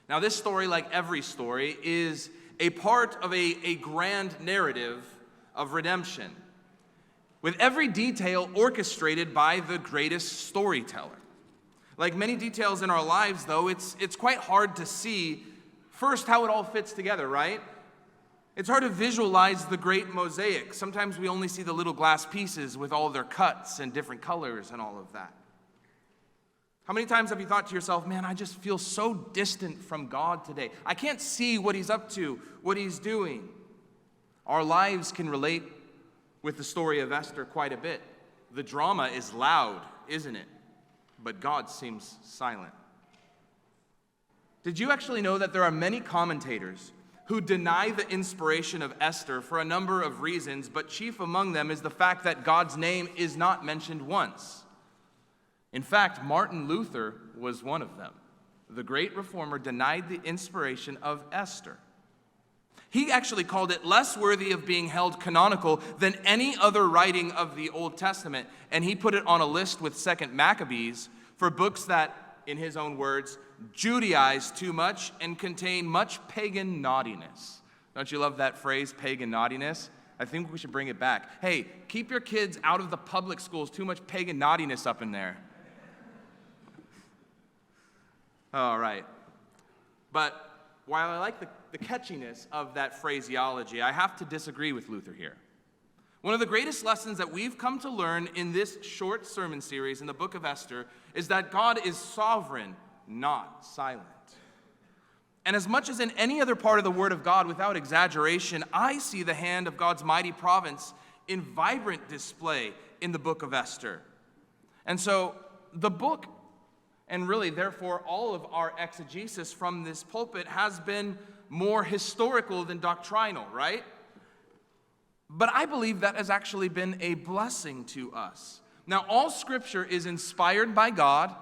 Now, this story, like every story, is a part of a grand narrative of redemption, with every detail orchestrated by the greatest storyteller. Like many details in our lives, though, it's quite hard to see first how it all fits together, right? It's hard to visualize the great mosaic. Sometimes we only see the little glass pieces with all their cuts and different colors and all of that. How many times have you thought to yourself, man, I just feel so distant from God today. I can't see what he's up to, what he's doing. Our lives can relate with the story of Esther quite a bit. The drama is loud, isn't it? But God seems silent. Did you actually know that there are many commentators who deny the inspiration of Esther for a number of reasons, but chief among them is the fact that God's name is not mentioned once? In fact, Martin Luther was one of them. The great reformer denied the inspiration of Esther. He actually called it less worthy of being held canonical than any other writing of the Old Testament, and he put it on a list with 2nd Maccabees for books that, in his own words, Judaize too much and contain much pagan naughtiness. Don't you love that phrase, pagan naughtiness? I think we should bring it back. Hey, keep your kids out of the public schools. Too much pagan naughtiness up in there. All right. But while I like the catchiness of that phraseology, I have to disagree with Luther here. One of the greatest lessons that we've come to learn in this short sermon series in the book of Esther is that God is sovereign, not silent. And as much as in any other part of the Word of God, without exaggeration, I see the hand of God's mighty providence in vibrant display in the book of Esther. And so the book, and really therefore all of our exegesis from this pulpit, has been more historical than doctrinal, right? But I believe that has actually been a blessing to us. Now, all Scripture is inspired by God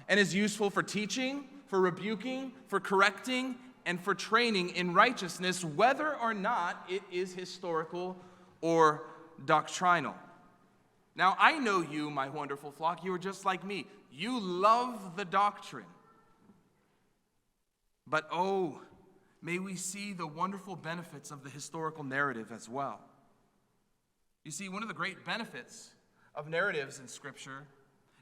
and is useful for teaching, for rebuking, for correcting, and for training in righteousness, whether or not it is historical or doctrinal. Now, I know you, my wonderful flock, you are just like me. You love the doctrine. But oh, may we see the wonderful benefits of the historical narrative as well. You see, one of the great benefits of narratives in Scripture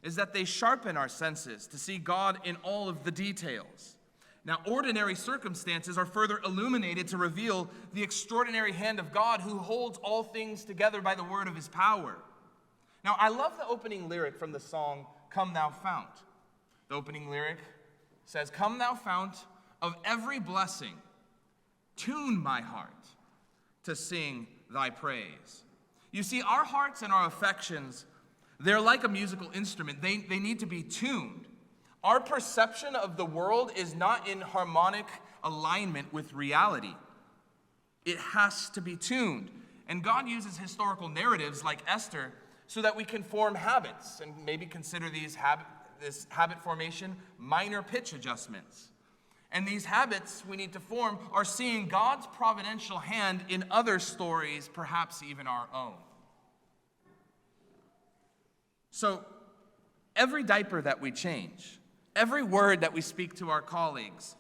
is that they sharpen our senses to see God in all of the details. Now, ordinary circumstances are further illuminated to reveal the extraordinary hand of God who holds all things together by the word of his power. Now, I love the opening lyric from the song, Come Thou Fount. The opening lyric says, Come Thou Fount of every blessing, tune my heart to sing thy praise. You see, our hearts and our affections, they're like a musical instrument. They need to be tuned. Our perception of the world is not in harmonic alignment with reality. It has to be tuned. And God uses historical narratives like Esther so that we can form habits and maybe consider this habit formation minor pitch adjustments. And these habits we need to form are seeing God's providential hand in other stories, perhaps even our own. So, every diaper that we change, every word that we speak to our colleagues,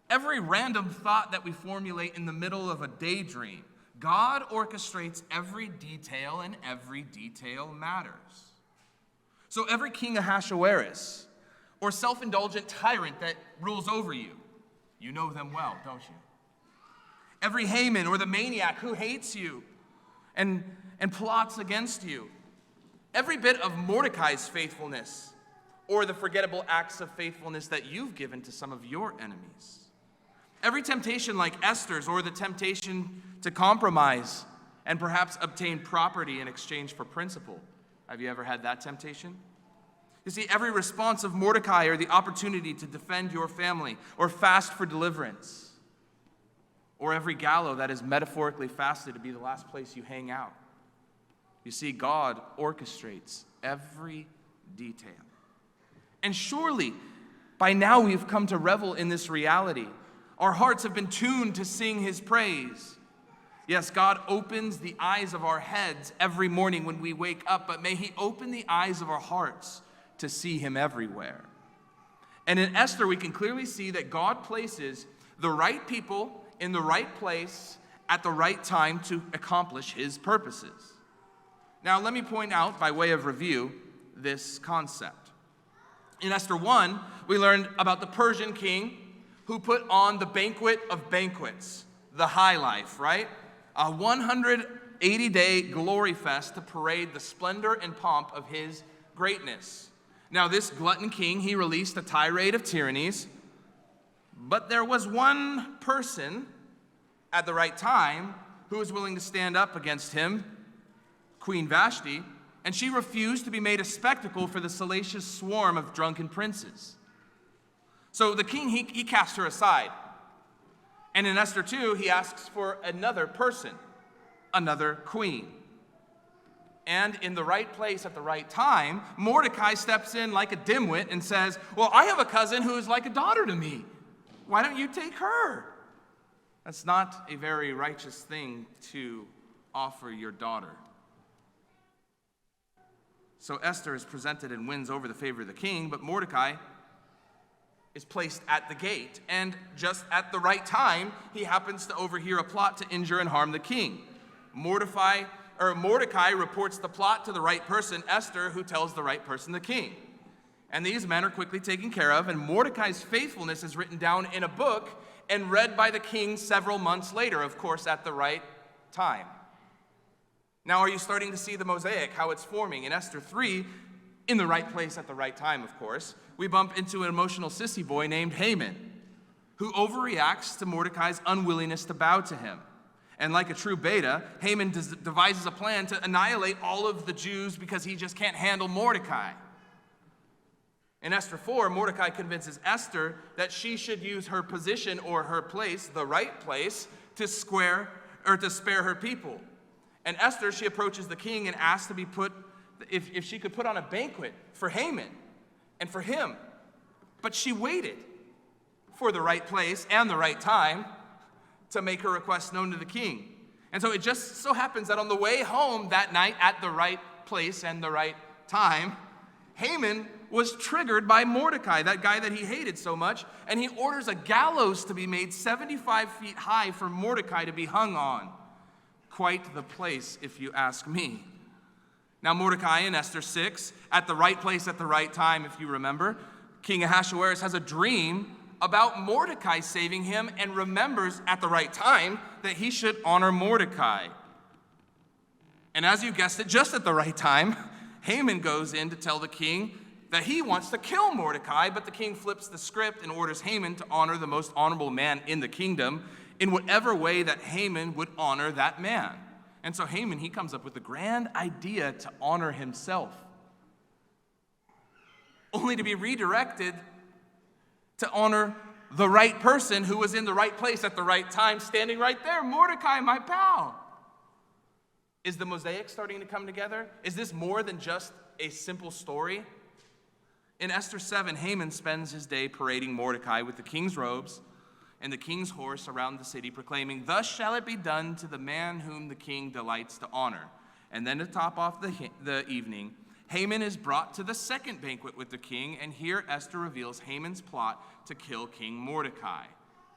every random thought that we formulate in the middle of a daydream, God orchestrates every detail, and every detail matters. So every King Ahasuerus or self-indulgent tyrant that rules over you, you know them well, don't you? Every Haman or the maniac who hates you and plots against you, every bit of Mordecai's faithfulness or the forgettable acts of faithfulness that you've given to some of your enemies. Every temptation like Esther's, or the temptation to compromise and perhaps obtain property in exchange for principle. Have you ever had that temptation? You see, every response of Mordecai, or the opportunity to defend your family or fast for deliverance, or every gallow that is metaphorically fasted to be the last place you hang out. You see, God orchestrates every detail. And surely, by now we've come to revel in this reality. Our hearts have been tuned to sing his praise. Yes, God opens the eyes of our heads every morning when we wake up, but may he open the eyes of our hearts to see him everywhere. And in Esther, we can clearly see that God places the right people in the right place at the right time to accomplish his purposes. Now, let me point out, by way of review, this concept. In Esther 1, we learned about the Persian king who put on the banquet of banquets, the high life, right? A 180-day glory fest to parade the splendor and pomp of his greatness. Now, this glutton king, he released a tirade of tyrannies, but there was one person at the right time who was willing to stand up against him, Queen Vashti, and she refused to be made a spectacle for the salacious swarm of drunken princes. So the king, he cast her aside. And in Esther 2, he asks for another person, another queen. And in the right place at the right time, Mordecai steps in like a dimwit and says, well, I have a cousin who is like a daughter to me. Why don't you take her? That's not a very righteous thing to offer your daughter. So Esther is presented and wins over the favor of the king, but Mordecai is placed at the gate. And just at the right time, he happens to overhear a plot to injure and harm the king. Mordecai reports the plot to the right person, Esther, who tells the right person, the king. And these men are quickly taken care of, and Mordecai's faithfulness is written down in a book and read by the king several months later, of course, at the right time. Now, are you starting to see the mosaic, how it's forming? In Esther 3, in the right place at the right time, of course, we bump into an emotional sissy boy named Haman, who overreacts to Mordecai's unwillingness to bow to him. And like a true beta, Haman devises a plan to annihilate all of the Jews because he just can't handle Mordecai. In Esther 4, Mordecai convinces Esther that she should use her position or her place, the right place, to spare her people. And Esther, she approaches the king and asks to be if she could put on a banquet for Haman and for him. But she waited for the right place and the right time to make her request known to the king. And so it just so happens that on the way home that night at the right place and the right time, Haman was triggered by Mordecai, that guy that he hated so much, and he orders a gallows to be made 75 feet high for Mordecai to be hung on. Quite the place, if you ask me. Now, Mordecai in Esther 6, at the right place at the right time, if you remember, King Ahasuerus has a dream about Mordecai saving him and remembers at the right time that he should honor Mordecai. And as you guessed it, just at the right time, Haman goes in to tell the king that he wants to kill Mordecai, but the king flips the script and orders Haman to honor the most honorable man in the kingdom in whatever way that Haman would honor that man. And so Haman, he comes up with the grand idea to honor himself, only to be redirected to honor the right person who was in the right place at the right time, standing right there, Mordecai, my pal. Is the mosaic starting to come together? Is this more than just a simple story? In Esther 7, Haman spends his day parading Mordecai with the king's robes and the king's horse around the city, proclaiming, "Thus shall it be done to the man whom the king delights to honor." And then to top off the evening, Haman is brought to the second banquet with the king, and here Esther reveals Haman's plot to kill King Mordecai.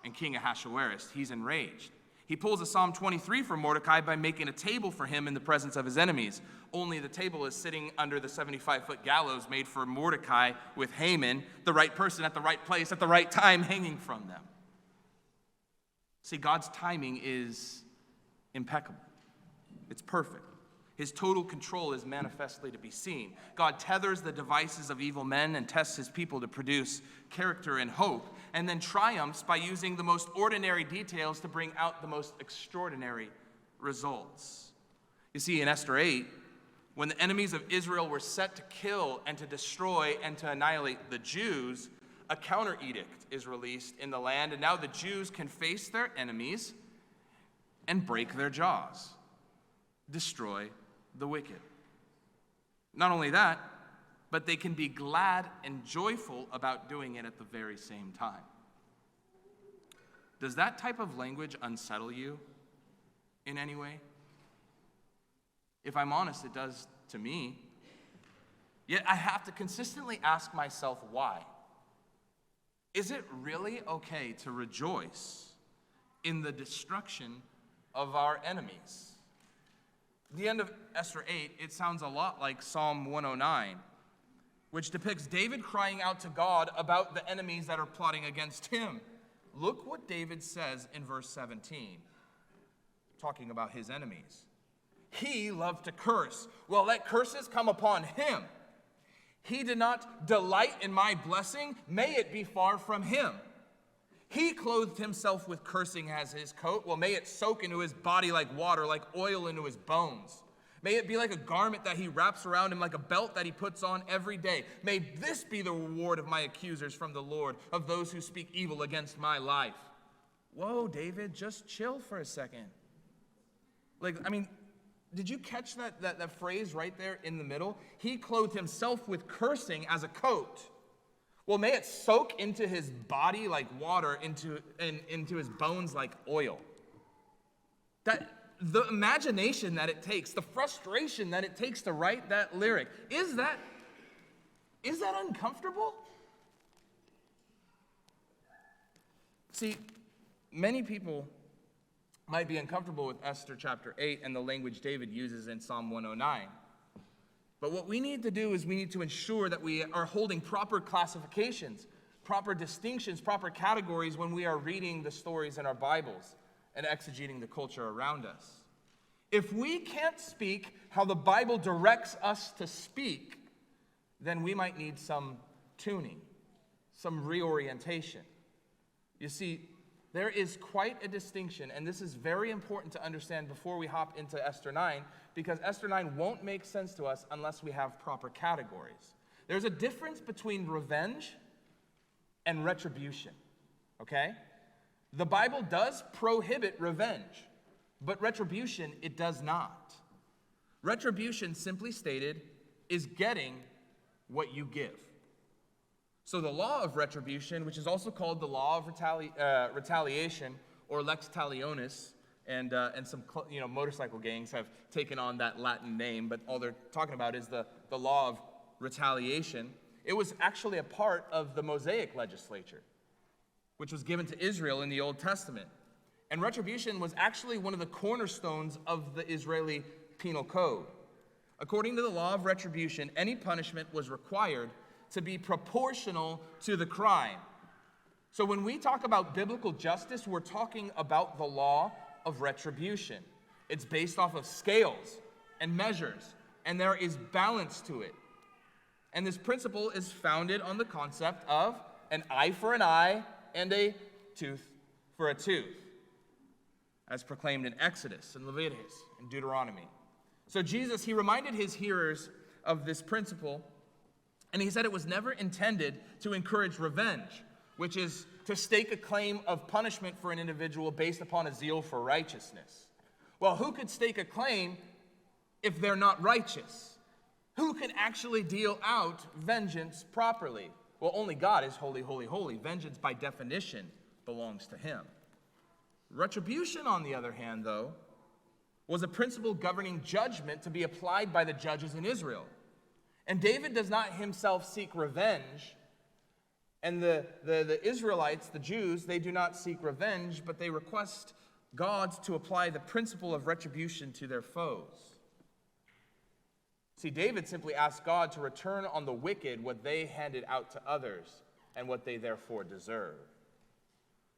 And King Ahasuerus, he's enraged. He pulls a Psalm 23 for Mordecai by making a table for him in the presence of his enemies. Only the table is sitting under the 75-foot gallows made for Mordecai with Haman, the right person at the right place at the right time, hanging from them. See, God's timing is impeccable. It's perfect. His total control is manifestly to be seen. God tethers the devices of evil men and tests his people to produce character and hope, and then triumphs by using the most ordinary details to bring out the most extraordinary results. You see, in Esther 8, when the enemies of Israel were set to kill and to destroy and to annihilate the Jews, a counter edict is released in the land, and now the Jews can face their enemies and break their jaws, destroy the wicked. Not only that, but they can be glad and joyful about doing it at the very same time. Does that type of language unsettle you in any way? If I'm honest, it does to me. Yet I have to consistently ask myself why. Is it really okay to rejoice in the destruction of our enemies? The end of Esther 8, it sounds a lot like Psalm 109, which depicts David crying out to God about the enemies that are plotting against him. Look what David says in verse 17, talking about his enemies. He loved to curse. Well, let curses come upon him. He did not delight in my blessing. May it be far from him. He clothed himself with cursing as his coat. Well, may it soak into his body like water, like oil into his bones. May it be like a garment that he wraps around him, like a belt that he puts on every day. May this be the reward of my accusers from the Lord, of those who speak evil against my life. Whoa, David, just chill for a second. Did you catch that phrase right there in the middle? He clothed himself with cursing as a coat. Well, may it soak into his body like water, into his bones like oil. The imagination that it takes, the frustration that it takes to write that lyric, is that uncomfortable? See, many people might be uncomfortable with Esther chapter 8 and the language David uses in Psalm 109. But what we need to do is we need to ensure that we are holding proper classifications, proper distinctions, proper categories when we are reading the stories in our Bibles and exegeting the culture around us. If we can't speak how the Bible directs us to speak, then we might need some tuning, some reorientation. You see, there is quite a distinction, and this is very important to understand before we hop into Esther 9, because Esther 9 won't make sense to us unless we have proper categories. There's a difference between revenge and retribution, okay? The Bible does prohibit revenge, but retribution, it does not. Retribution, simply stated, is getting what you give. So the law of retribution, which is also called the law of retaliation, or lex talionis, and some motorcycle gangs have taken on that Latin name, but all they're talking about is the law of retaliation. It was actually a part of the Mosaic legislature, which was given to Israel in the Old Testament. And retribution was actually one of the cornerstones of the Israeli penal code. According to the law of retribution, any punishment was required to be proportional to the crime. So when we talk about biblical justice, we're talking about the law of retribution. It's based off of scales and measures, and there is balance to it. And this principle is founded on the concept of an eye for an eye and a tooth for a tooth, as proclaimed in Exodus and Leviticus and Deuteronomy. So Jesus, he reminded his hearers of this principle, and he said it was never intended to encourage revenge, which is to stake a claim of punishment for an individual based upon a zeal for righteousness. Well, who could stake a claim if they're not righteous? Who can actually deal out vengeance properly? Well, only God is holy, holy, holy. Vengeance, by definition, belongs to him. Retribution, on the other hand, though, was a principle governing judgment to be applied by the judges in Israel. And David does not himself seek revenge. And the Israelites, the Jews, they do not seek revenge, but they request God to apply the principle of retribution to their foes. See, David simply asked God to return on the wicked what they handed out to others and what they therefore deserve.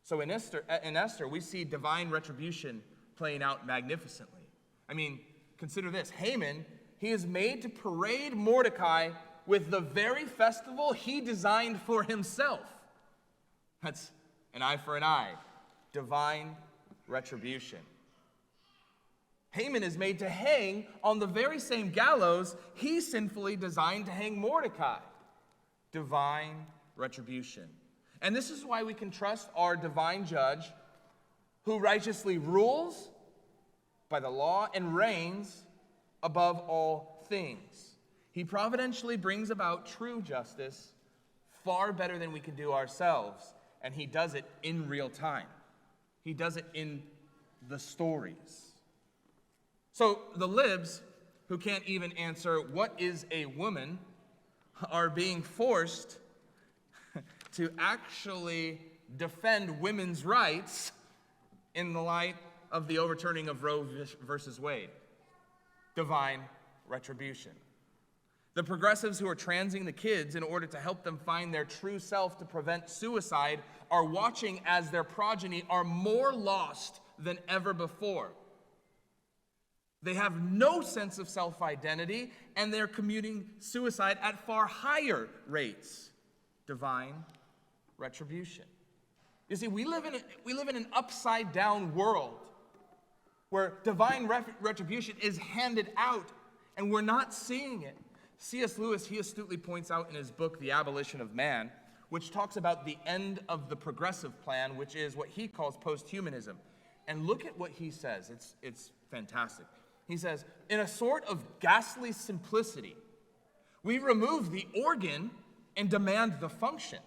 So in Esther, we see divine retribution playing out magnificently. I mean, consider this. Haman, he is made to parade Mordecai with the very festival he designed for himself. That's an eye for an eye. Divine retribution. Haman is made to hang on the very same gallows he sinfully designed to hang Mordecai. Divine retribution. And this is why we can trust our divine judge, who righteously rules by the law and reigns above all things. He providentially brings about true justice far better than we can do ourselves, and he does it in real time. He does it in the stories. So the libs, who can't even answer what is a woman, are being forced to actually defend women's rights in the light of the overturning of Roe versus Wade. Divine retribution. The progressives who are transing the kids in order to help them find their true self to prevent suicide are watching as their progeny are more lost than ever before. They have no sense of self-identity, and they're committing suicide at far higher rates. Divine retribution. You see, we live in an upside-down world where divine retribution is handed out, and we're not seeing it. C.S. Lewis, he astutely points out in his book, The Abolition of Man, which talks about the end of the progressive plan, which is what he calls post-humanism. And look at what he says. It's fantastic. He says, in a sort of ghastly simplicity, we remove the organ and demand the function.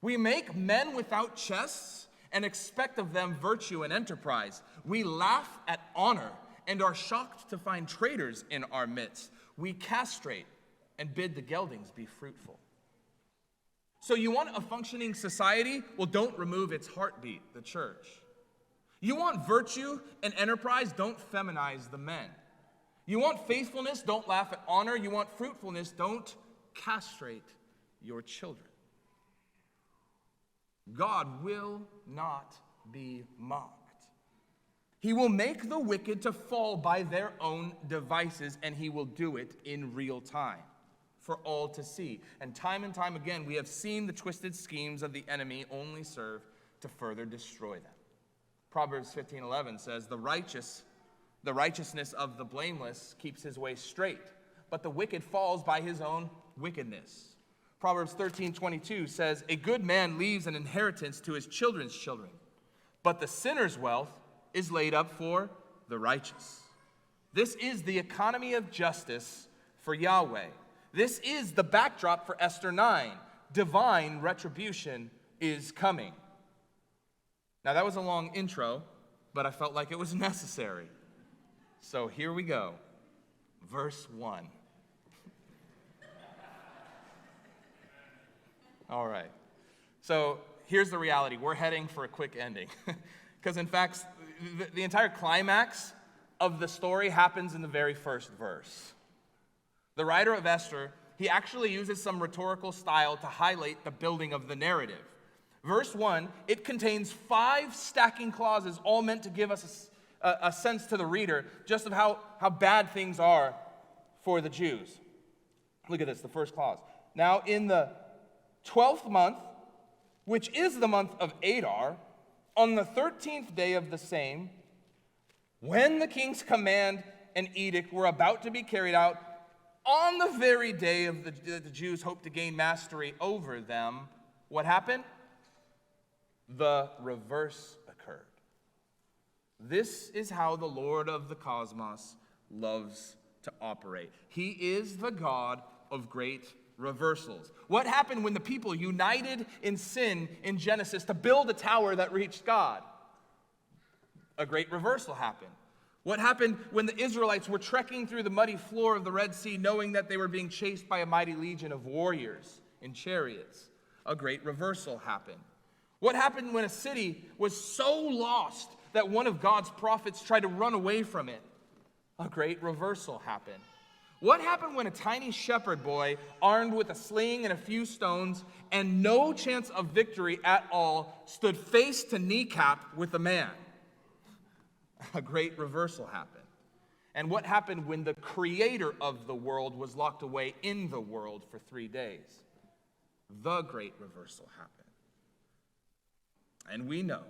We make men without chests and expect of them virtue and enterprise. We laugh at honor and are shocked to find traitors in our midst. We castrate and bid the geldings be fruitful. So you want a functioning society? Well, don't remove its heartbeat, the church. You want virtue and enterprise? Don't feminize the men. You want faithfulness? Don't laugh at honor. You want fruitfulness? Don't castrate your children. God will not be mocked. He will make the wicked to fall by their own devices, and he will do it in real time for all to see. And time again, we have seen the twisted schemes of the enemy only serve to further destroy them. Proverbs 15:11 says, the righteousness of the blameless keeps his way straight, but the wicked falls by his own wickedness. Proverbs 13:22 says, a good man leaves an inheritance to his children's children, but the sinner's wealth is laid up for the righteous. This is the economy of justice for Yahweh. This is the backdrop for Esther 9. Divine retribution is coming. Now, that was a long intro, but I felt like it was necessary. So here we go. Verse 1. All right. So here's the reality. We're heading for a quick ending. Because in fact, the entire climax of the story happens in the very first verse. The writer of Esther, he actually uses some rhetorical style to highlight the building of the narrative. Verse 1, it contains 5 stacking clauses, all meant to give us a sense to the reader just of how bad things are for the Jews. Look at this, the first clause. Now, in the 12th month, which is the month of Adar, on the 13th day of the same, when the king's command and edict were about to be carried out, on the very day of the Jews hoped to gain mastery over them, what happened? The reverse occurred. This is how the Lord of the cosmos loves to operate. He is the God of great reversals. What happened when the people united in sin in Genesis to build a tower that reached God? A great reversal happened. What happened when the Israelites were trekking through the muddy floor of the Red Sea, knowing that they were being chased by a mighty legion of warriors in chariots? A great reversal happened. What happened when a city was so lost that one of God's prophets tried to run away from it? A great reversal happened. What happened when a tiny shepherd boy, armed with a sling and a few stones and no chance of victory at all, stood face to kneecap with a man? A great reversal happened. And what happened when the creator of the world was locked away in the world for 3 days? The great reversal happened. And we know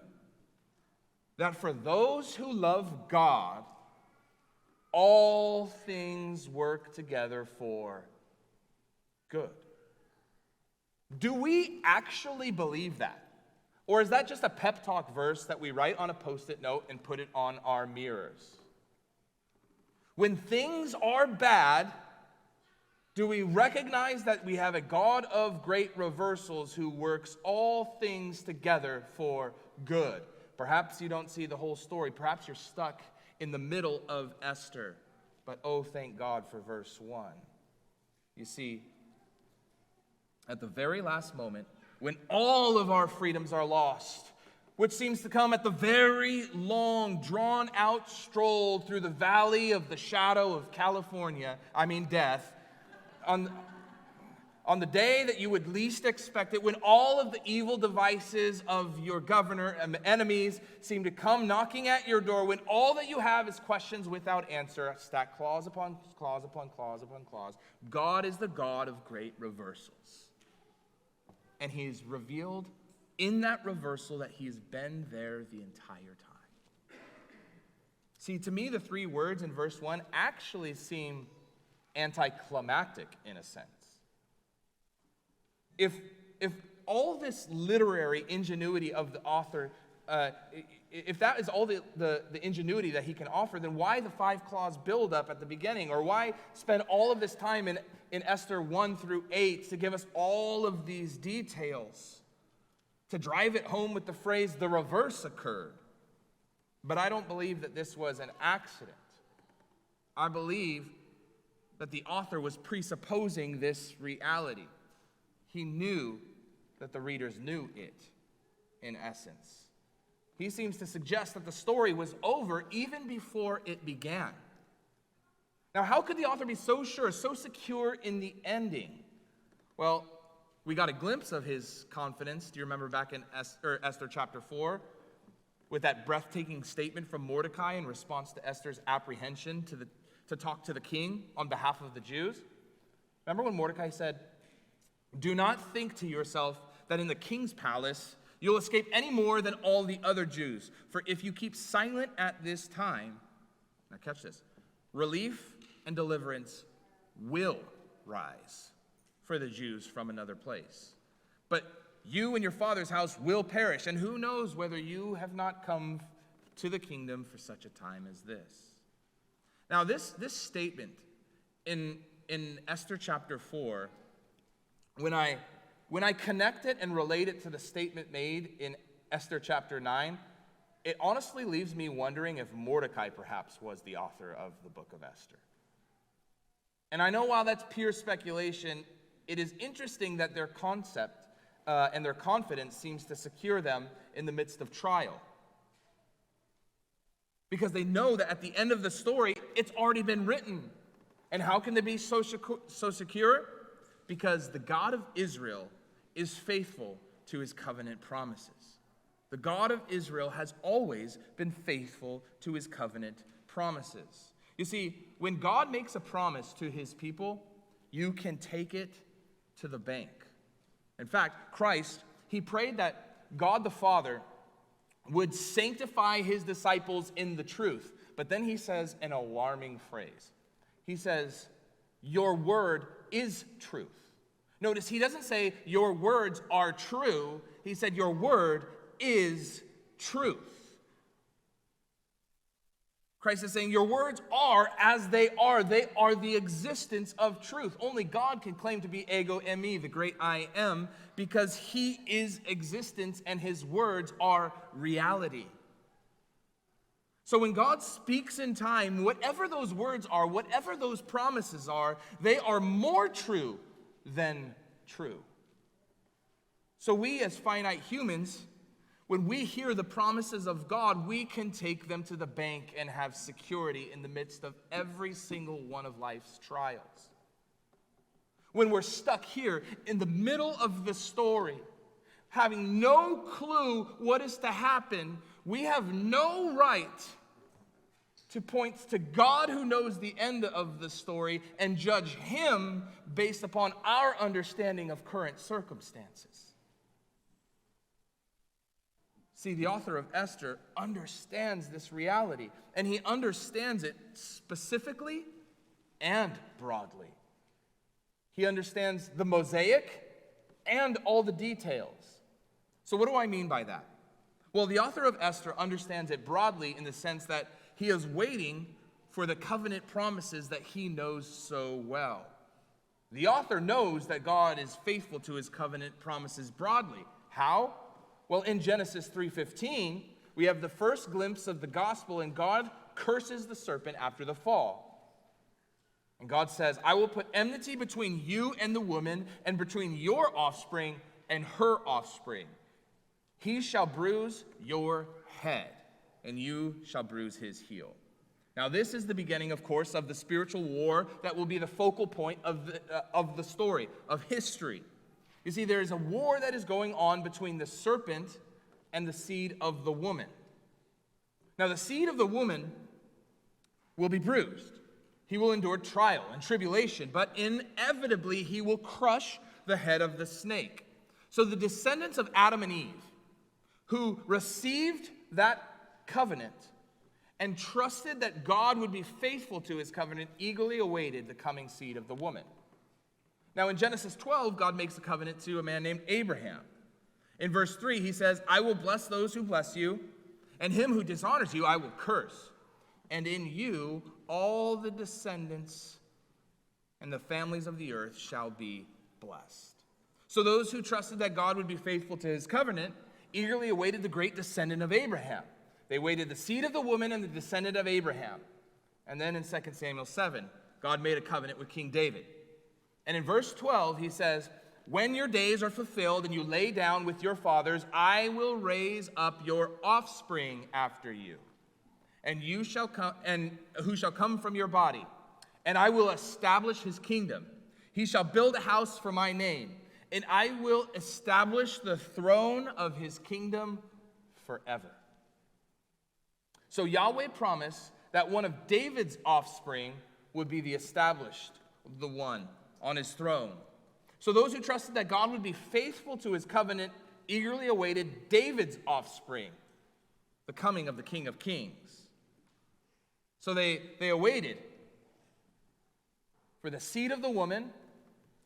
that for those who love God, all things work together for good. Do we actually believe that? Or is that just a pep talk verse that we write on a post-it note and put it on our mirrors? When things are bad, do we recognize that we have a God of great reversals who works all things together for good? Perhaps you don't see the whole story. Perhaps you're stuck in the middle of Esther. But oh, thank God for verse 1. You see, at the very last moment, when all of our freedoms are lost, which seems to come at the very long, drawn-out stroll through the valley of the shadow of death, on the day that you would least expect it, when all of the evil devices of your governor and enemies seem to come knocking at your door, when all that you have is questions without answer, stacked clause upon clause upon clause upon clause, God is the God of great reversals. And he's revealed in that reversal that he's been there the entire time. See, to me, the three words in verse 1 actually seem anticlimactic in a sense. If all this literary ingenuity of the author, if that is all the ingenuity that he can offer, then why the 5-clause buildup at the beginning? Or why spend all of this time in Esther 1 through 8 to give us all of these details? To drive it home with the phrase, the reverse occurred. But I don't believe that this was an accident. I believe that the author was presupposing this reality. He knew that the readers knew it, in essence. He seems to suggest that the story was over even before it began. Now, how could the author be so sure, so secure in the ending? Well, we got a glimpse of his confidence. Do you remember back in Esther chapter 4 with that breathtaking statement from Mordecai in response to Esther's apprehension to talk to the king on behalf of the Jews? Remember when Mordecai said, "Do not think to yourself that in the king's palace you'll escape any more than all the other Jews. For if you keep silent at this time," now catch this, "relief and deliverance will rise for the Jews from another place. But you and your father's house will perish, and who knows whether you have not come to the kingdom for such a time as this." Now, this statement in Esther chapter 4, when I connect it and relate it to the statement made in Esther chapter 9, it honestly leaves me wondering if Mordecai perhaps was the author of the book of Esther. And I know while that's pure speculation, it is interesting that their concept and their confidence seems to secure them in the midst of trial. Because they know that at the end of the story, it's already been written. And how can they be so secure? Because the God of Israel is faithful to his covenant promises. The God of Israel has always been faithful to his covenant promises. You see, when God makes a promise to his people, you can take it to the bank. In fact, Christ, he prayed that God the Father would sanctify his disciples in the truth. But then he says an alarming phrase. He says, "Your word is truth." Notice he doesn't say your words are true. He said your word is truth. Christ is saying your words are as they are. They are the existence of truth. Only God can claim to be ego eimi, the great I am, because he is existence and his words are reality. So when God speaks in time, whatever those words are, whatever those promises are, they are more true than true. So we as finite humans, when we hear the promises of God, we can take them to the bank and have security in the midst of every single one of life's trials. When we're stuck here in the middle of the story, having no clue what is to happen, we have no right to point to God who knows the end of the story and judge him based upon our understanding of current circumstances. See, the author of Esther understands this reality, and he understands it specifically and broadly. He understands the mosaic and all the details. So what do I mean by that? Well, the author of Esther understands it broadly in the sense that he is waiting for the covenant promises that he knows so well. The author knows that God is faithful to his covenant promises broadly. How? Well, in Genesis 3:15, we have the first glimpse of the gospel, and God curses the serpent after the fall. And God says, "I will put enmity between you and the woman, and between your offspring and her offspring. He shall bruise your head, and you shall bruise his heel. Now, this is the beginning, of course, of the spiritual war that will be the focal point of the story, of history. You see, there is a war that is going on between the serpent and the seed of the woman. Now, the seed of the woman will be bruised. He will endure trial and tribulation, but inevitably he will crush the head of the snake. So the descendants of Adam and Eve, who received that covenant and trusted that God would be faithful to his covenant, eagerly awaited the coming seed of the woman. Now in Genesis 12, God makes a covenant to a man named Abraham. In verse 3, he says, I will bless those who bless you, and him who dishonors you I will curse. And in you all the descendants and the families of the earth shall be blessed. So those who trusted that God would be faithful to his covenant eagerly awaited the great descendant of Abraham. They waited the seed of the woman and the descendant of Abraham. And then in 2 Samuel 7, God made a covenant with King David. And in verse 12, he says, when your days are fulfilled and you lay down with your fathers, I will raise up your offspring after you, and you shall come, and who shall come from your body, and I will establish his kingdom. He shall build a house for my name, and I will establish the throne of his kingdom forever. So Yahweh promised that one of David's offspring would be the established, the one on his throne. So those who trusted that God would be faithful to his covenant eagerly awaited David's offspring, the coming of the King of Kings. So they awaited for the seed of the woman,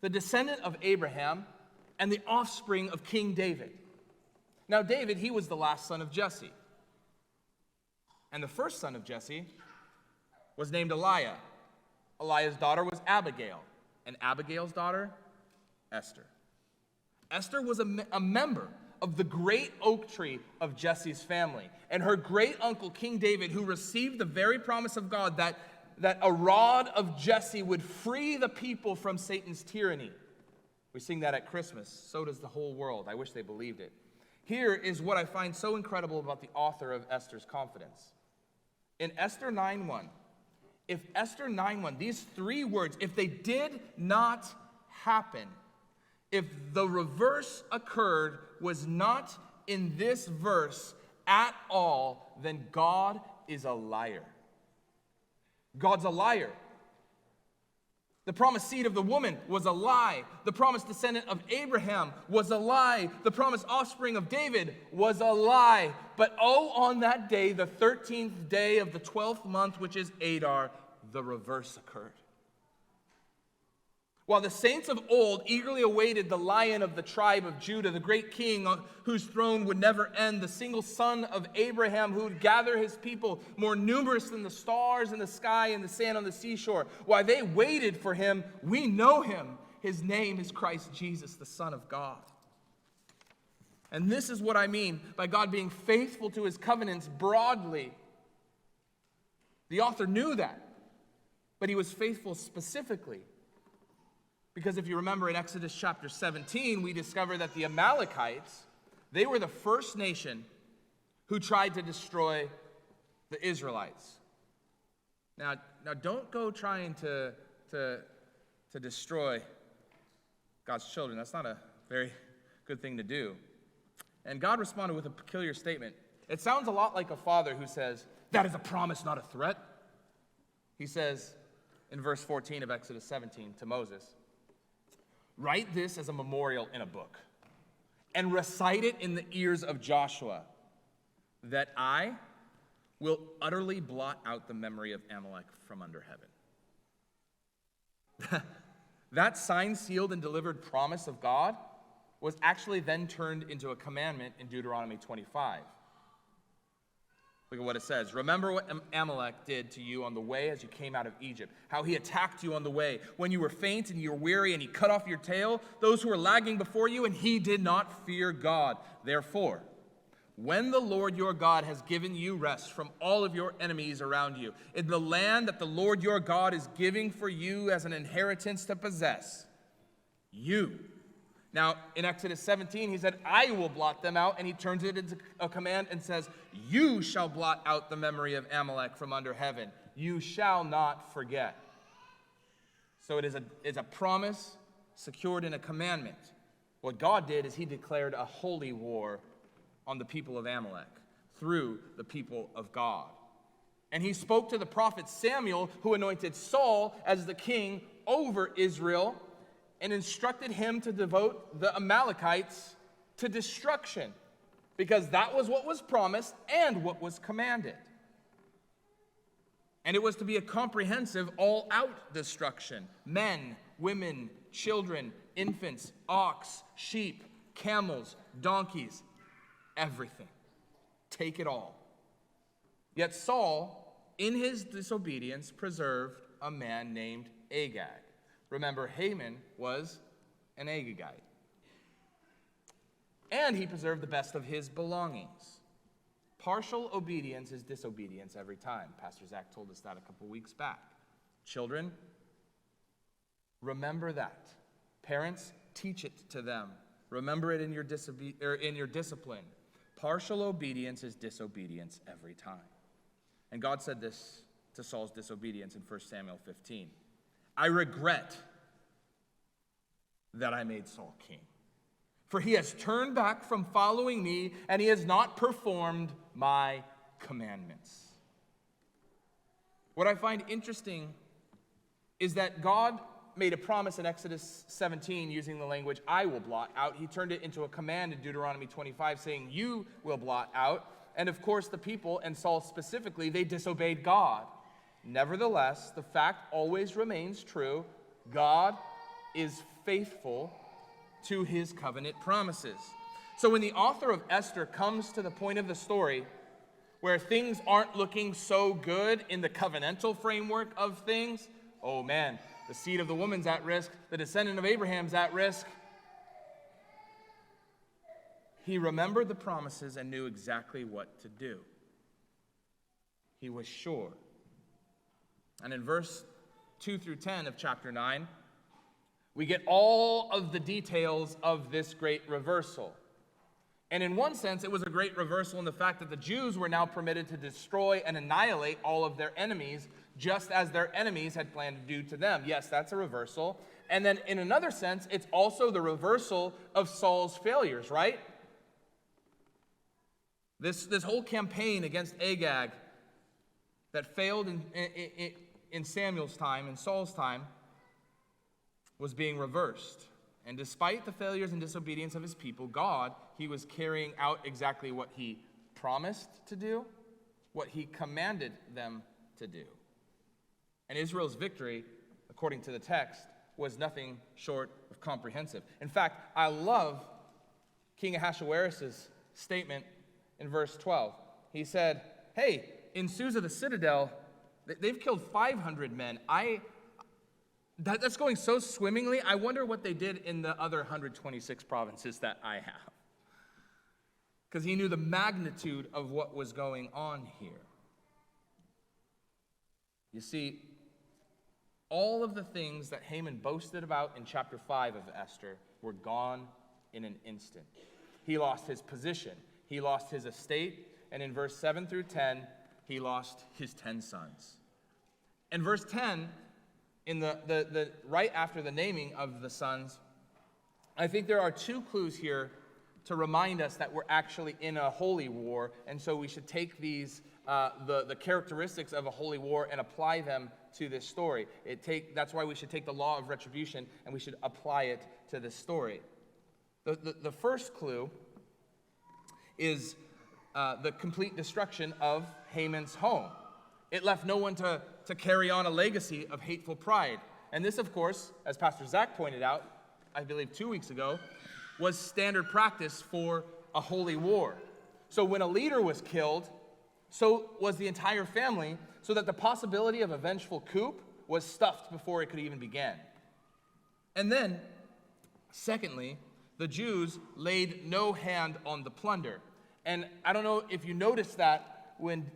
the descendant of Abraham, and the offspring of King David. Now David, he was the last son of Jesse. And the first son of Jesse was named Eliah. Eliah's daughter was Abigail, and Abigail's daughter, Esther. Esther was a member of the great oak tree of Jesse's family, and her great uncle, King David, who received the very promise of God that a rod of Jesse would free the people from Satan's tyranny. We sing that at Christmas. So does the whole world. I wish they believed it. Here is what I find so incredible about the author of Esther's confidence. In Esther 9:1, if Esther 9:1, these three words, if they did not happen, if the reverse occurred, was not in this verse at all, then God is a liar. God's a liar. The promised seed of the woman was a lie. The promised descendant of Abraham was a lie. The promised offspring of David was a lie. But on that day, the 13th day of the 12th month, which is Adar, the reverse occurred. While the saints of old eagerly awaited the Lion of the tribe of Judah, the great king whose throne would never end, the single son of Abraham who would gather his people more numerous than the stars in the sky and the sand on the seashore, while they waited for him, we know him. His name is Christ Jesus, the Son of God. And this is what I mean by God being faithful to his covenants broadly. The author knew that, but he was faithful specifically. Because if you remember in Exodus chapter 17, we discover that the Amalekites, they were the first nation who tried to destroy the Israelites. Now don't go trying to destroy God's children. That's not a very good thing to do. And God responded with a peculiar statement. It sounds a lot like a father who says, that is a promise, not a threat. He says in verse 14 of Exodus 17 to Moses, write this as a memorial in a book and recite it in the ears of Joshua, that I will utterly blot out the memory of Amalek from under heaven. That signed, sealed, and delivered promise of God was actually then turned into a commandment in Deuteronomy 25. Look at what it says. Remember what Amalek did to you on the way as you came out of Egypt, how he attacked you on the way when you were faint and you were weary, and he cut off your tail, those who were lagging before you, and he did not fear God. Therefore, when the Lord your God has given you rest from all of your enemies around you, in the land that the Lord your God is giving for you as an inheritance to possess, you Now, in Exodus 17, he said, I will blot them out, and he turns it into a command and says, you shall blot out the memory of Amalek from under heaven. You shall not forget. So it is a promise secured in a commandment. What God did is he declared a holy war on the people of Amalek through the people of God. And he spoke to the prophet Samuel, who anointed Saul as the king over Israel, and instructed him to devote the Amalekites to destruction, because that was what was promised and what was commanded. And it was to be a comprehensive, all-out destruction. Men, women, children, infants, ox, sheep, camels, donkeys, everything. Take it all. Yet Saul, in his disobedience, preserved a man named Agag. Remember, Haman was an Agagite. And he preserved the best of his belongings. Partial obedience is disobedience every time. Pastor Zach told us that a couple weeks back. Children, remember that. Parents, teach it to them. Remember it in your discipline. Partial obedience is disobedience every time. And God said this to Saul's disobedience in 1 Samuel 15. I regret that I made Saul king, for he has turned back from following me, and he has not performed my commandments. What I find interesting is that God made a promise in Exodus 17 using the language, I will blot out. He turned it into a command in Deuteronomy 25 saying, you will blot out. And of course, the people, and Saul specifically, they disobeyed God. Nevertheless, the fact always remains true. God is faithful to his covenant promises. So when the author of Esther comes to the point of the story where things aren't looking so good in the covenantal framework of things, oh man, the seed of the woman's at risk, the descendant of Abraham's at risk, he remembered the promises and knew exactly what to do. He was sure. And in verse 2 through 10 of chapter 9, we get all of the details of this great reversal. And in one sense, it was a great reversal in the fact that the Jews were now permitted to destroy and annihilate all of their enemies, just as their enemies had planned to do to them. Yes, that's a reversal. And then in another sense, it's also the reversal of Saul's failures, right? This whole campaign against Agag that failed in Samuel's time, in Saul's time, was being reversed. And despite the failures and disobedience of his people, God, he was carrying out exactly what he promised to do, what he commanded them to do. And Israel's victory, according to the text, was nothing short of comprehensive. In fact, I love King Ahasuerus' statement in verse 12. He said, hey, in Susa the citadel, they've killed 500 men. That's going so swimmingly. I wonder what they did in the other 126 provinces that I have. Because he knew the magnitude of what was going on here. You see, all of the things that Haman boasted about in chapter 5 of Esther were gone in an instant. He lost his position. He lost his estate. And in verse 7 through 10, he lost his 10 sons. In verse 10, in the right after the naming of the sons, I think there are two clues here to remind us that we're actually in a holy war, and so we should take these the characteristics of a holy war and apply them to this story. That's why we should take the law of retribution and we should apply it to this story. The first clue is the complete destruction of Haman's home. It left no one to carry on a legacy of hateful pride. And this, of course, as Pastor Zach pointed out, I believe 2 weeks ago, was standard practice for a holy war. So when a leader was killed, so was the entire family, so that the possibility of a vengeful coup was stuffed before it could even begin. And then, secondly, the Jews laid no hand on the plunder. And I don't know if you noticed that when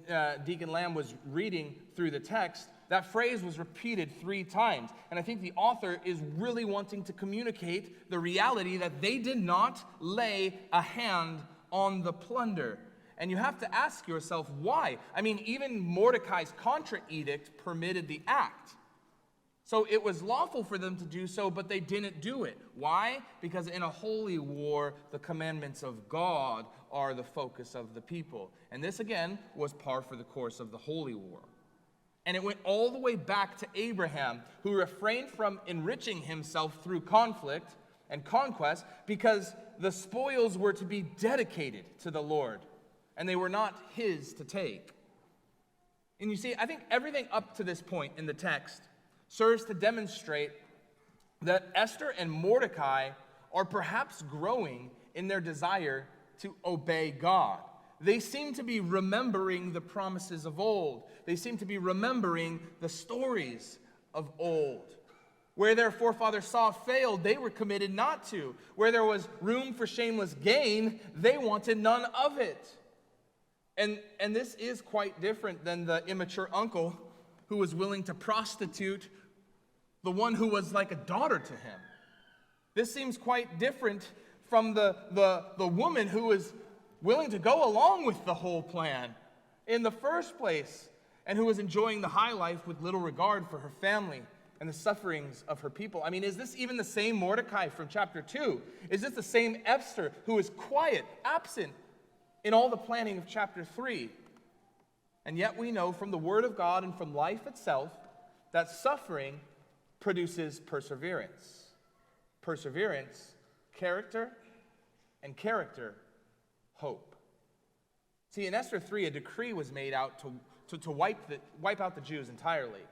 Deacon Lamb was reading through the text, that phrase was repeated 3 times. And I think the author is really wanting to communicate the reality that they did not lay a hand on the plunder. And you have to ask yourself, why? I mean, even Mordecai's contra-edict permitted the act. So it was lawful for them to do so, but they didn't do it. Why? Because in a holy war, the commandments of God are the focus of the people. And this, again, was par for the course of the holy war. And it went all the way back to Abraham, who refrained from enriching himself through conflict and conquest because the spoils were to be dedicated to the Lord, and they were not his to take. And you see, I think everything up to this point in the text serves to demonstrate that Esther and Mordecai are perhaps growing in their desire to obey God. They seem to be remembering the promises of old. They seem to be remembering the stories of old. Where their forefather Saul failed, they were committed not to. Where there was room for shameless gain, they wanted none of it. And this is quite different than the immature uncle who was willing to prostitute the one who was like a daughter to him. This seems quite different from the woman who was willing to go along with the whole plan in the first place, and who was enjoying the high life with little regard for her family and the sufferings of her people. I mean, is this even the same Mordecai from chapter 2? Is this the same Esther who is quiet, absent in all the planning of chapter 3? And yet we know from the Word of God and from life itself that suffering produces perseverance. Perseverance, character, and character, hope. See, in Esther 3, a decree was made out to wipe out the Jews entirely.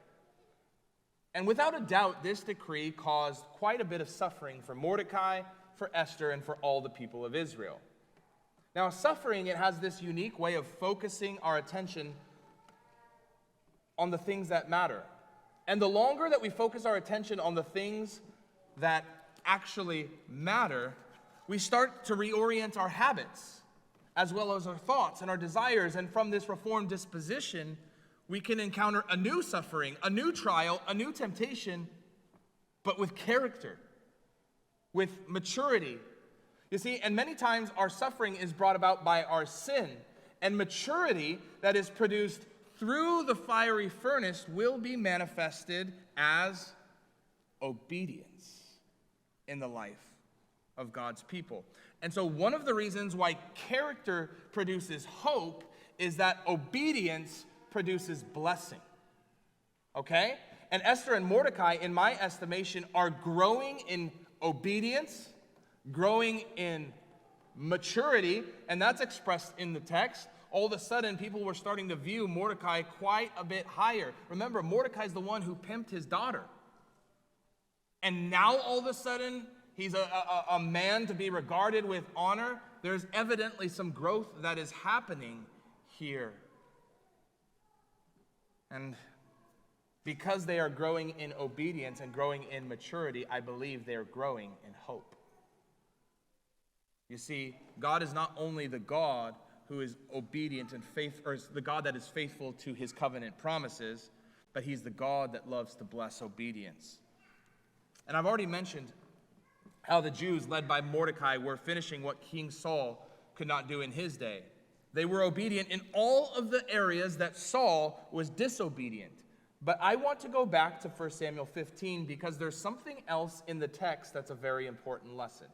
And without a doubt, this decree caused quite a bit of suffering for Mordecai, for Esther, and for all the people of Israel. Now, suffering, it has this unique way of focusing our attention on the things that matter. And the longer that we focus our attention on the things that actually matter, we start to reorient our habits, as well as our thoughts and our desires. And from this reformed disposition, we can encounter a new suffering, a new trial, a new temptation, but with character, with maturity. You see, and many times our suffering is brought about by our sin, and maturity that is produced through the fiery furnace will be manifested as obedience in the life of God's people. And so one of the reasons why character produces hope is that obedience produces blessing. Okay? And Esther and Mordecai, in my estimation, are growing in obedience, growing in maturity, and that's expressed in the text. All of a sudden, people were starting to view Mordecai quite a bit higher. Remember, Mordecai's the one who pimped his daughter. And now, all of a sudden, he's a man to be regarded with honor. There's evidently some growth that is happening here. And because they are growing in obedience and growing in maturity, I believe they are growing in hope. You see, God is not only the God who is obedient and faithful, or is the God that is faithful to his covenant promises, but he's the God that loves to bless obedience. And I've already mentioned how the Jews, led by Mordecai, were finishing what King Saul could not do in his day. They were obedient in all of the areas that Saul was disobedient. But I want to go back to 1 Samuel 15 because there's something else in the text that's a very important lesson.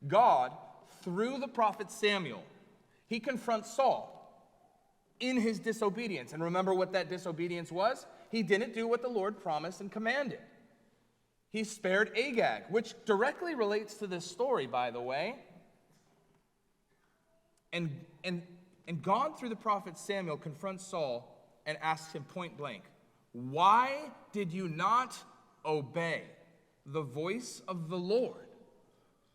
God, through the prophet Samuel, he confronts Saul in his disobedience. And remember what that disobedience was? He didn't do what the Lord promised and commanded. He spared Agag, which directly relates to this story, by the way. And God, through the prophet Samuel, confronts Saul and asks him point blank, "Why did you not obey the voice of the Lord?"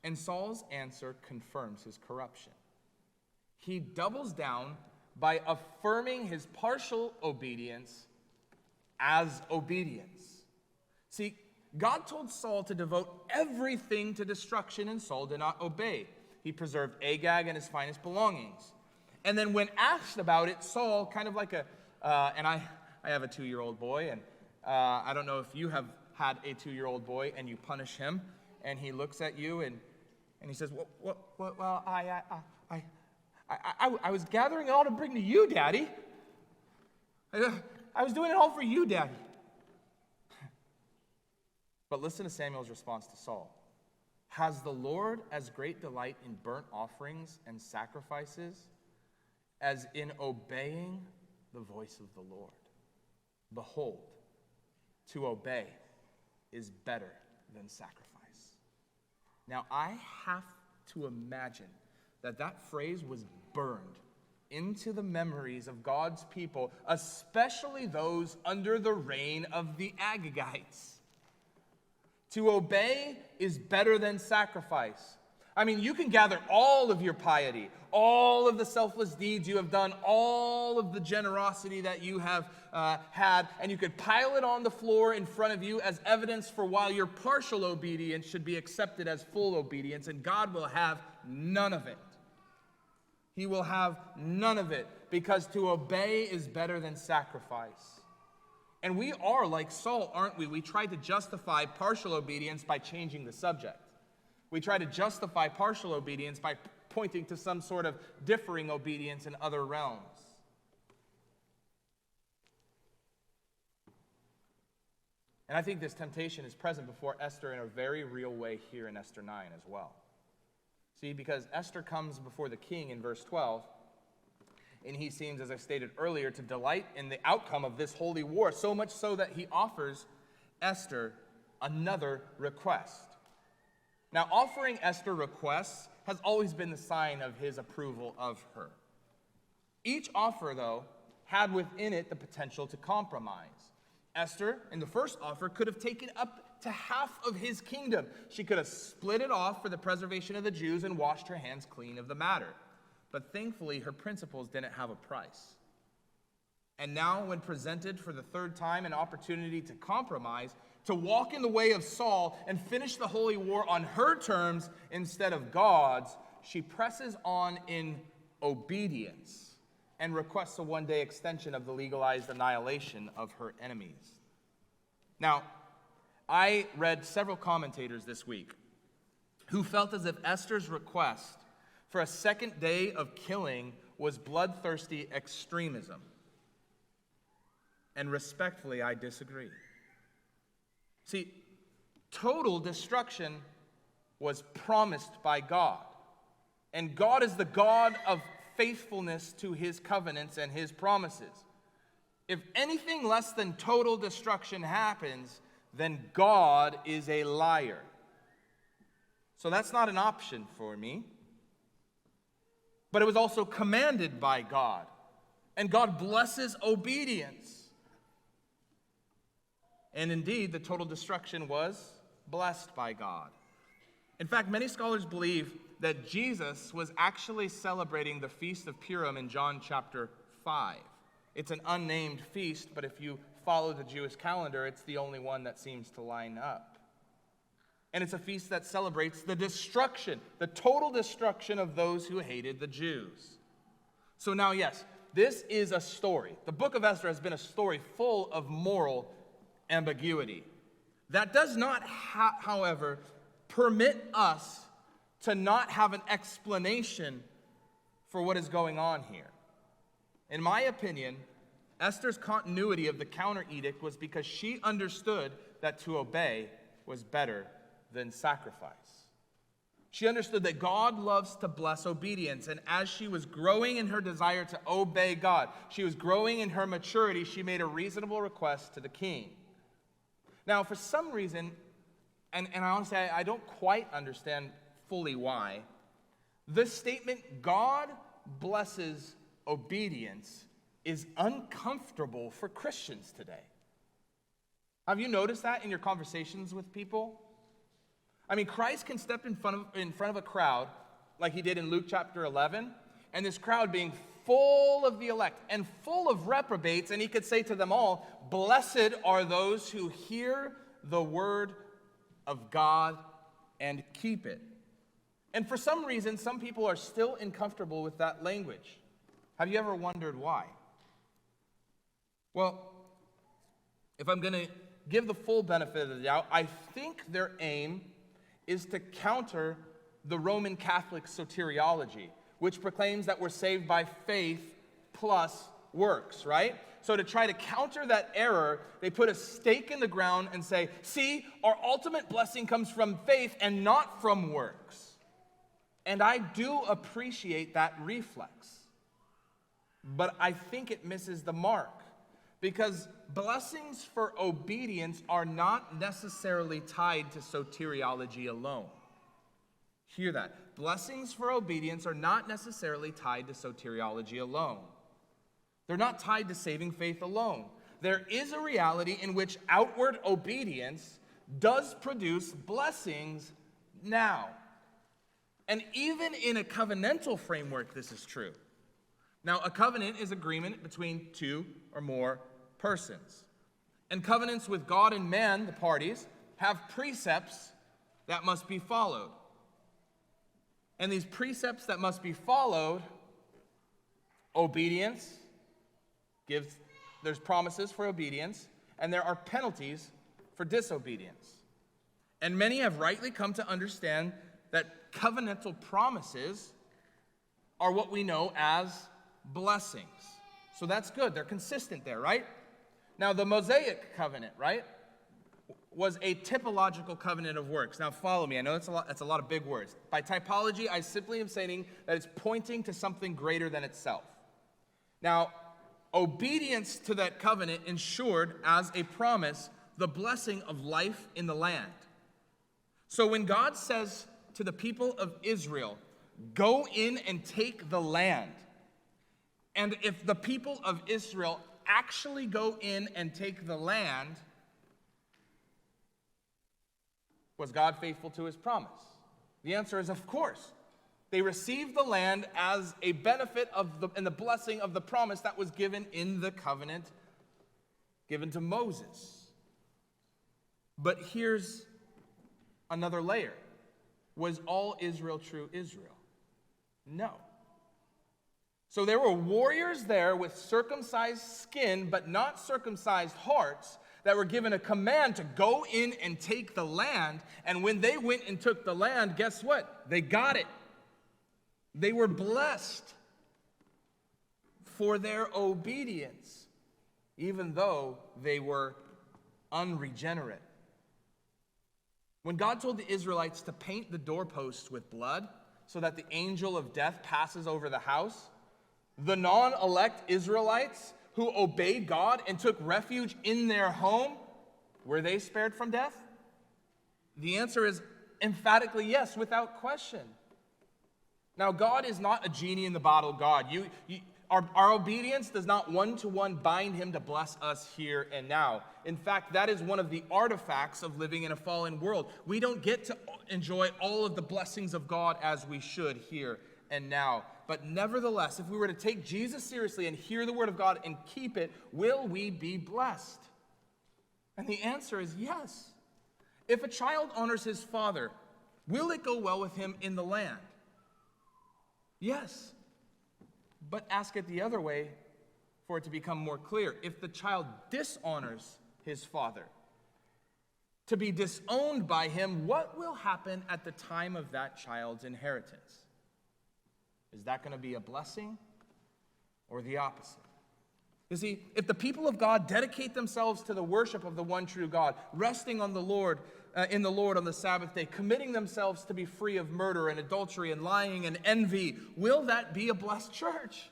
And Saul's answer confirms his corruption. He doubles down by affirming his partial obedience as obedience. See, God told Saul to devote everything to destruction, and Saul did not obey. He preserved Agag and his finest belongings. And then when asked about it, Saul, kind of like and I have a 2-year-old boy, and I don't know if you have had a 2-year-old boy and you punish him, and he looks at you and he says, well, I was gathering it all to bring to you, Daddy. I was doing it all for you, Daddy. But listen to Samuel's response to Saul. Has the Lord as great delight in burnt offerings and sacrifices as in obeying the voice of the Lord? Behold, to obey is better than sacrifice. Now, I have to imagine that phrase was burned into the memories of God's people, especially those under the reign of the Agagites. To obey is better than sacrifice. I mean, you can gather all of your piety, all of the selfless deeds you have done, all of the generosity that you have had, and you could pile it on the floor in front of you as evidence for why your partial obedience should be accepted as full obedience, and God will have none of it. He will have none of it, because to obey is better than sacrifice. And we are like Saul, aren't we? We try to justify partial obedience by changing the subject. We try to justify partial obedience by pointing to some sort of differing obedience in other realms. And I think this temptation is present before Esther in a very real way here in Esther 9 as well. See, because Esther comes before the king in verse 12, and he seems, as I stated earlier, to delight in the outcome of this holy war, so much so that he offers Esther another request. Now, offering Esther requests has always been the sign of his approval of her. Each offer, though, had within it the potential to compromise. Esther, in the first offer, could have taken up to half of his kingdom. She could have split it off for the preservation of the Jews and washed her hands clean of the matter. But thankfully, her principles didn't have a price. And now, when presented for the third time an opportunity to compromise, to walk in the way of Saul and finish the holy war on her terms instead of God's, she presses on in obedience and requests a one-day extension of the legalized annihilation of her enemies. Now, I read several commentators this week who felt as if Esther's request for a second day of killing was bloodthirsty extremism. And respectfully, I disagree. See, total destruction was promised by God. And God is the God of faithfulness to his covenants and his promises. If anything less than total destruction happens, then God is a liar. So that's not an option for me. But it was also commanded by God. And God blesses obedience. And indeed, the total destruction was blessed by God. In fact, many scholars believe that Jesus was actually celebrating the Feast of Purim in John chapter 5. It's an unnamed feast, but if you follow the Jewish calendar, it's the only one that seems to line up. And it's a feast that celebrates the destruction, the total destruction of those who hated the Jews. So now, yes, this is a story. The book of Esther has been a story full of moral ambiguity. That does not, however, permit us to not have an explanation for what is going on here. In my opinion, Esther's continuity of the counter edict was because she understood that to obey was better than sacrifice. She understood that God loves to bless obedience, and as she was growing in her desire to obey God, she was growing in her maturity, she made a reasonable request to the king. Now, for some reason, and honestly, I don't quite understand fully why, this statement, God blesses obedience, is uncomfortable for Christians today. Have you noticed that in your conversations with people? I mean, Christ can step in front of a crowd, like he did in Luke chapter 11, and this crowd being full of the elect and full of reprobates, and he could say to them all, "Blessed are those who hear the word of God and keep it." And for some reason, some people are still uncomfortable with that language. Have you ever wondered why? Well, if I'm going to give the full benefit of the doubt, I think their aim is to counter the Roman Catholic soteriology, which proclaims that we're saved by faith plus works, right? So to try to counter that error, they put a stake in the ground and say, see, our ultimate blessing comes from faith and not from works. And I do appreciate that reflex. But I think it misses the mark, because blessings for obedience are not necessarily tied to soteriology alone. Hear that. Blessings for obedience are not necessarily tied to soteriology alone. They're not tied to saving faith alone. There is a reality in which outward obedience does produce blessings now. And even in a covenantal framework, this is true. Now, a covenant is agreement between two or more persons. And covenants with God and man, the parties, have precepts that must be followed. And these precepts that must be followed, obedience, there's promises for obedience, and there are penalties for disobedience. And many have rightly come to understand that covenantal promises are what we know as blessings. So that's good. They're consistent there, right? Now, the Mosaic covenant, right, was a typological covenant of works. Now, follow me. I know that's a lot of big words. By typology, I simply am saying that it's pointing to something greater than itself. Now, obedience to that covenant ensured, as a promise, the blessing of life in the land. So when God says to the people of Israel, go in and take the land, and if the people of Israel actually go in and take the land, was God faithful to his promise? The answer is, of course. They received the land as a benefit and the blessing of the promise that was given in the covenant given to Moses. But here's another layer. Was all Israel true Israel? No. So there were warriors there with circumcised skin, but not circumcised hearts, that were given a command to go in and take the land. And when they went and took the land, guess what? They got it. They were blessed for their obedience, even though they were unregenerate. When God told the Israelites to paint the doorposts with blood so that the angel of death passes over the house, the non-elect Israelites who obeyed God and took refuge in their home, were they spared from death? The answer is emphatically yes, without question. Now, God is not a genie in the bottle God. Our obedience does not one-to-one bind him to bless us here and now. In fact, that is one of the artifacts of living in a fallen world. We don't get to enjoy all of the blessings of God as we should here and now. But nevertheless, if we were to take Jesus seriously and hear the word of God and keep it, will we be blessed? And the answer is yes. If a child honors his father, will it go well with him in the land? Yes. But ask it the other way for it to become more clear. If the child dishonors his father, to be disowned by him, what will happen at the time of that child's inheritance? Is that going to be a blessing or the opposite? You see, if the people of God dedicate themselves to the worship of the one true God, resting on the Lord, in the Lord on the Sabbath day, committing themselves to be free of murder and adultery and lying and envy, will that be a blessed church?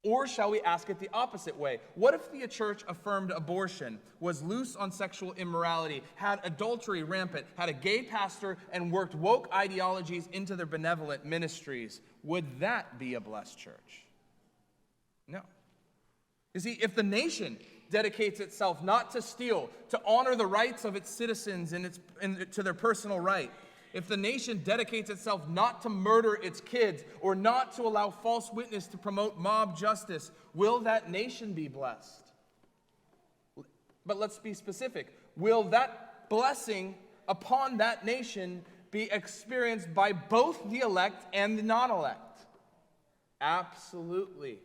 Or shall we ask it the opposite way? What if the church affirmed abortion, was loose on sexual immorality, had adultery rampant, had a gay pastor, and worked woke ideologies into their benevolent ministries? Would that be a blessed church? No. You see, if the nation dedicates itself not to steal, to honor the rights of its citizens and to their personal right, if the nation dedicates itself not to murder its kids or not to allow false witness to promote mob justice, will that nation be blessed? But let's be specific. Will that blessing upon that nation be experienced by both the elect and the non-elect? Absolutely.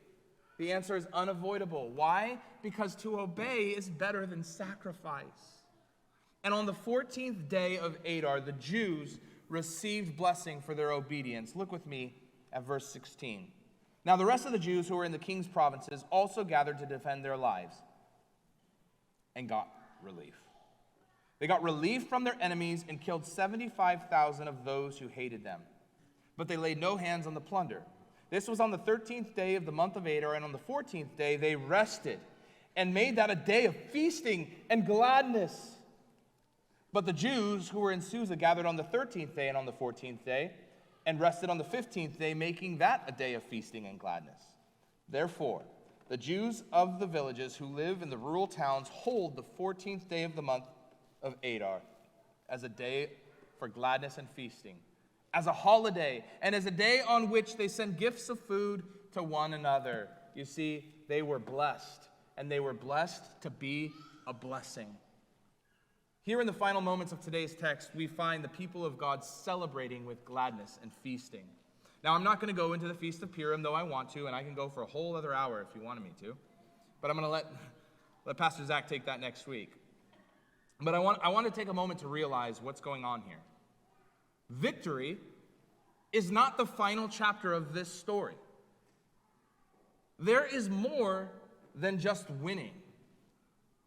The answer is unavoidable. Why? Because to obey is better than sacrifice. And on the 14th day of Adar, the Jews received blessing for their obedience. Look with me at verse 16. Now the rest of the Jews who were in the king's provinces also gathered to defend their lives and got relief. They got relief from their enemies and killed 75,000 of those who hated them. But they laid no hands on the plunder. This was on the 13th day of the month of Adar, and on the 14th day they rested and made that a day of feasting and gladness. But the Jews who were in Susa gathered on the 13th day and on the 14th day and rested on the 15th day, making that a day of feasting and gladness. Therefore, the Jews of the villages who live in the rural towns hold the 14th day of the month of Adar as a day for gladness and feasting, as a holiday, and as a day on which they send gifts of food to one another. You see, they were blessed, and they were blessed to be a blessing. Here in the final moments of today's text, we find the people of God celebrating with gladness and feasting. Now, I'm not going to go into the Feast of Purim, though I want to, and I can go for a whole other hour if you wanted me to. But I'm going to let Pastor Zach take that next week. But I want to take a moment to realize what's going on here. Victory is not the final chapter of this story. There is more than just winning.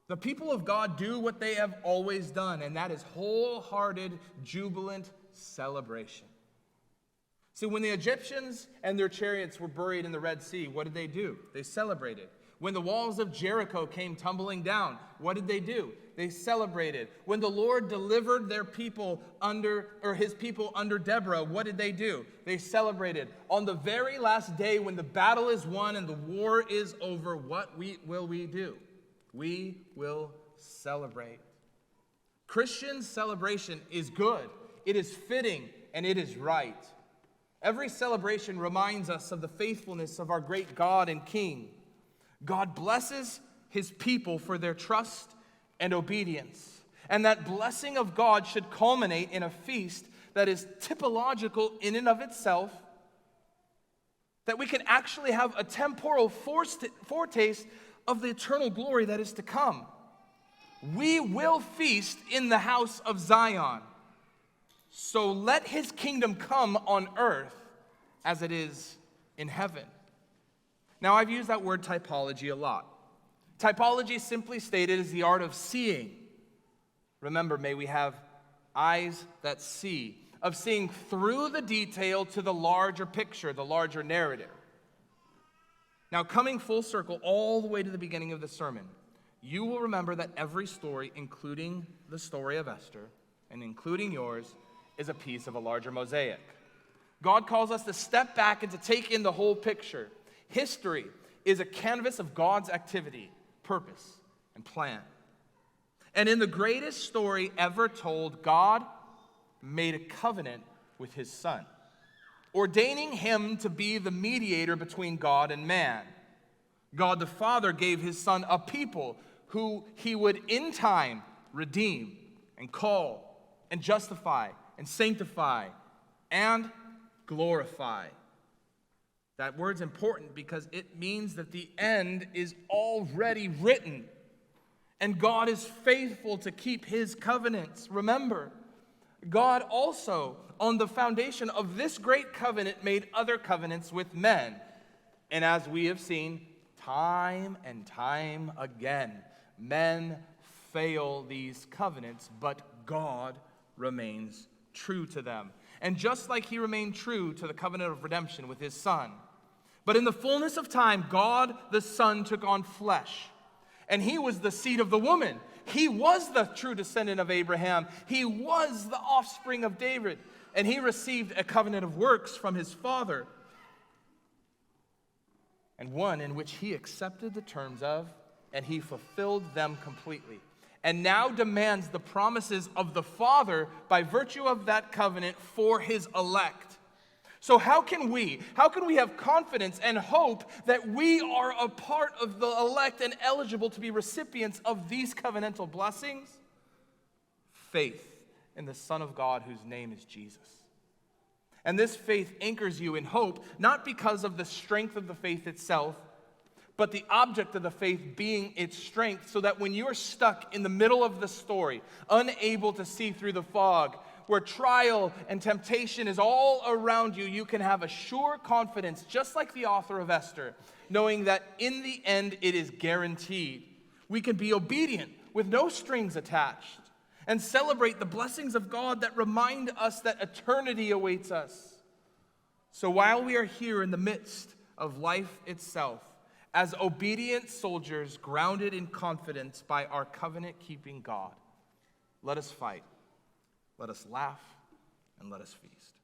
The people of God do what they have always done, and that is wholehearted, jubilant celebration. See, when the Egyptians and their chariots were buried in the Red Sea, what did they do? They celebrated. When the walls of Jericho came tumbling down, what did they do? They celebrated. When the Lord delivered their people his people under Deborah, what did they do? They celebrated. On the very last day when the battle is won and the war is over, what will we do? We will celebrate. Christian celebration is good. It is fitting and it is right. Every celebration reminds us of the faithfulness of our great God and King. God blesses his people for their trust and obedience. And that blessing of God should culminate in a feast that is typological in and of itself, that we can actually have a temporal foretaste of the eternal glory that is to come. We will feast in the house of Zion. So let his kingdom come on earth as it is in heaven. Now, I've used that word typology a lot. Typology, simply stated, is the art of seeing. Remember, may we have eyes that see, of seeing through the detail to the larger picture, the larger narrative. Now, coming full circle all the way to the beginning of the sermon, you will remember that every story, including the story of Esther, and including yours, is a piece of a larger mosaic. God calls us to step back and to take in the whole picture. History is a canvas of God's activity, purpose, and plan. And in the greatest story ever told, God made a covenant with his Son, ordaining him to be the mediator between God and man. God the Father gave his Son a people who he would in time redeem and call and justify and sanctify and glorify. That word's important because it means that the end is already written. And God is faithful to keep his covenants. Remember, God also, on the foundation of this great covenant, made other covenants with men. And as we have seen time and time again, men fail these covenants, but God remains true to them. And just like he remained true to the covenant of redemption with his Son, but in the fullness of time, God the Son took on flesh. And he was the seed of the woman. He was the true descendant of Abraham. He was the offspring of David. And he received a covenant of works from his Father. And one in which he accepted the terms of, and he fulfilled them completely. And now demands the promises of the Father by virtue of that covenant for his elect. So how can we have confidence and hope that we are a part of the elect and eligible to be recipients of these covenantal blessings? Faith in the Son of God whose name is Jesus. And this faith anchors you in hope, not because of the strength of the faith itself, but the object of the faith being its strength, so that when you're stuck in the middle of the story, unable to see through the fog, where trial and temptation is all around you, you can have a sure confidence, just like the author of Esther, knowing that in the end it is guaranteed. We can be obedient with no strings attached and celebrate the blessings of God that remind us that eternity awaits us. So while we are here in the midst of life itself, as obedient soldiers grounded in confidence by our covenant-keeping God, let us fight, let us laugh, and let us feast.